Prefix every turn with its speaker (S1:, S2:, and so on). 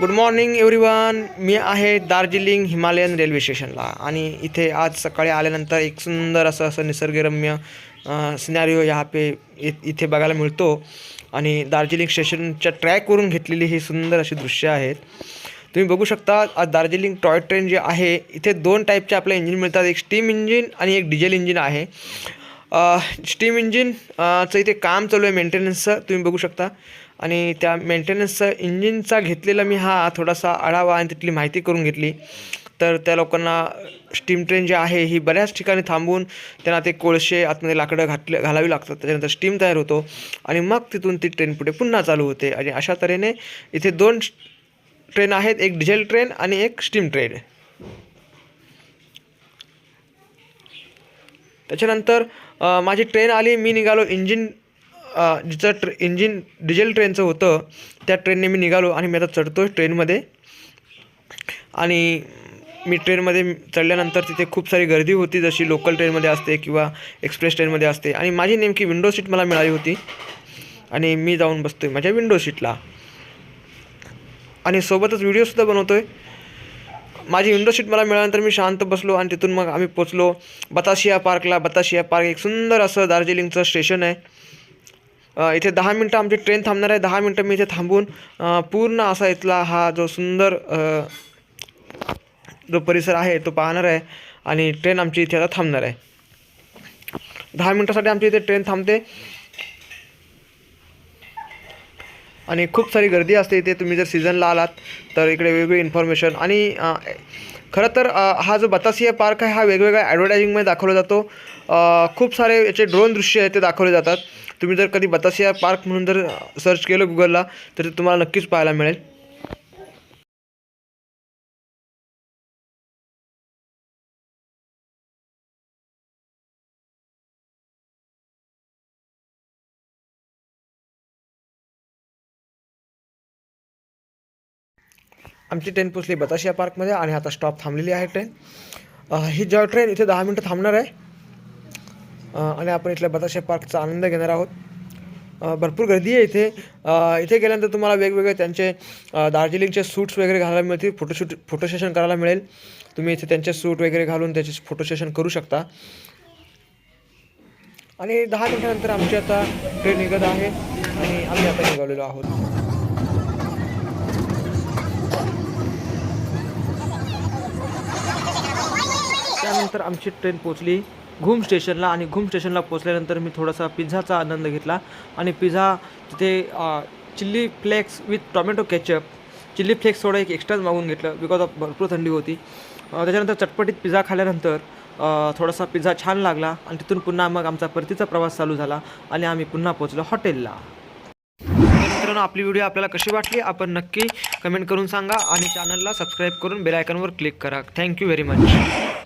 S1: Good morning everyone. मी आहे Darjeeling Himalayan railway स्टेशनला आणि इथे आज सकाळी आल्यानंतर एक सुंदर असं निसर्गरम्य सिनॅरिओ ह्या पे इथे बघायला मिळतो आणि दार्जिलिंग स्टेशनच्या ट्रॅकवरून घेतलेली ही सुंदर अशी दृश्य आहेत. तुम्ही बघू शकता आज दार्जिलिंग टॉय ट्रेन जे आहे इथे दोन टाईपचे आपल्या इंजिन मिळतात. एक स्टीम इंजिन आणि एक डिझेल इंजिन आहे. स्टीम इंजिनचं इथे काम चालू आहे मेंटेनन्सचं, तुम्ही बघू शकता. आणि त्या मेंटेनन्सचा इंजिनचा घेतलेला मी हा थोडासा आढावा आणि तिथली माहिती करून घेतली. तर त्या लोकांना स्टीम ट्रेन जी आहे ही बऱ्याच ठिकाणी थांबून त्यांना ते कोळसे आतमध्ये लाकडं घालावी लागतात, त्याच्यानंतर स्टीम तयार होतो आणि मग तिथून ती ट्रेन पुढे पुन्हा चालू होते. आणि अशा तऱ्हेने इथे दोन ट्रेन आहेत, एक डिझेल ट्रेन आणि एक स्टीम ट्रेन. त्याच्यानंतर माझी ट्रेन आली, मी निघालो. जिचं इंजिन डिझेल ट्रेनचं होतं त्या ट्रेनने मी निघालो आणि मी आता चढतो आहे ट्रेनमध्ये. आणि मी ट्रेनमध्ये चढल्यानंतर तिथे खूप सारी गर्दी होती, जशी लोकल ट्रेनमध्ये असते किंवा एक्सप्रेस ट्रेनमध्ये असते. आणि माझी नेमकी विंडो सीट मला मिळाली होती आणि मी जाऊन बसतो आहे माझ्या विंडो सीटला आणि सोबतच व्हिडिओसुद्धा बनवतो आहे. माझी विंडो सीट मला मिळाल्यानंतर मी शांत बसलो आणि तिथून मग आम्ही पोचलो बतासिया पार्कला. बतासिया पार्क एक सुंदर असं दार्जिलिंगचं स्टेशन आहे. इथे 10 मिनटं आमची ट्रेन थांबणार आहे. 10 मिनटं मी इथे थांबून पूर्ण असा इथला हा जो सुंदर जो परिसर आहे तो पाहणार आहे आणि ट्रेन आमची इथे आता थांबणार आहे. 10 मिनटासाठी आमची इथे ट्रेन थांबते आणि खूप सारी गर्दी असते इथे. तुम्ही जर सीझनला आलात तर इकडे वेगवेगळी इन्फॉर्मेशन आणि खरं तर हा जो बतासिया पार्क आहे हा वेगवेगळ्या ॲडव्हर्टायझिंगमध्ये दाखवला जातो. खूप सारे याचे ड्रोन दृश्य आहेत ते दाखवले जातात. तुम्ही जर कधी बतासिया पार्क म्हणून जर सर्च केलं गुगलला तर ते तुम्हाला नक्कीच पाहायला मिळेल. आमची ट्रेन पोचली बतासिया पार्कमध्ये आणि आता स्टॉप थांबलेली आहे ट्रेन. ही जॉय ट्रेन इथे 10 मिनटं थांबणार आहे आणि आपण इथल्या बतासिया पार्कचा आनंद घेणार आहोत. भरपूर गर्दी आहे इथे. इथे गेल्यानंतर तुम्हाला वेगवेगळे त्यांचे दार्जिलिंगचे सूट्स वगैरे घालायला मिळतील. फोटो सेशन करायला मिळेल. तुम्ही इथे त्यांचे सूट वगैरे घालून त्याचे फोटो सेशन करू शकता. आणि 10 मिनटानंतर आमची आता ट्रेन निघत आहे आणि आम्ही आता निघालेलो आहोत. त्यानंतर आमची ट्रेन पोचली घूम स्टेशनला आणि घूम स्टेशनला पोचल्यानंतर मी थोडासा पिझ्झाचा आनंद घेतला. आणि पिझ्झा तिथे chilli flakes with tomato ketchup, chilli flakes थोडं एक एक्स्ट्राच मागून घेतलं बिकॉज ऑफ भरपूर थंडी होती. त्याच्यानंतर चटपटीत पिझ्झा खाल्ल्यानंतर थोडासा पिझ्झा छान लागला आणि तिथून पुन्हा मग आमचा परतीचा प्रवास चालू झाला आणि आम्ही पुन्हा पोचलो हॉटेलला. मित्रांनो, आपली व्हिडिओ आपल्याला कशी वाटली आपण नक्की कमेंट करून सांगा आणि चॅनलला सबस्क्राईब करून बेल आयकॉनवर क्लिक करा. Thank you very much.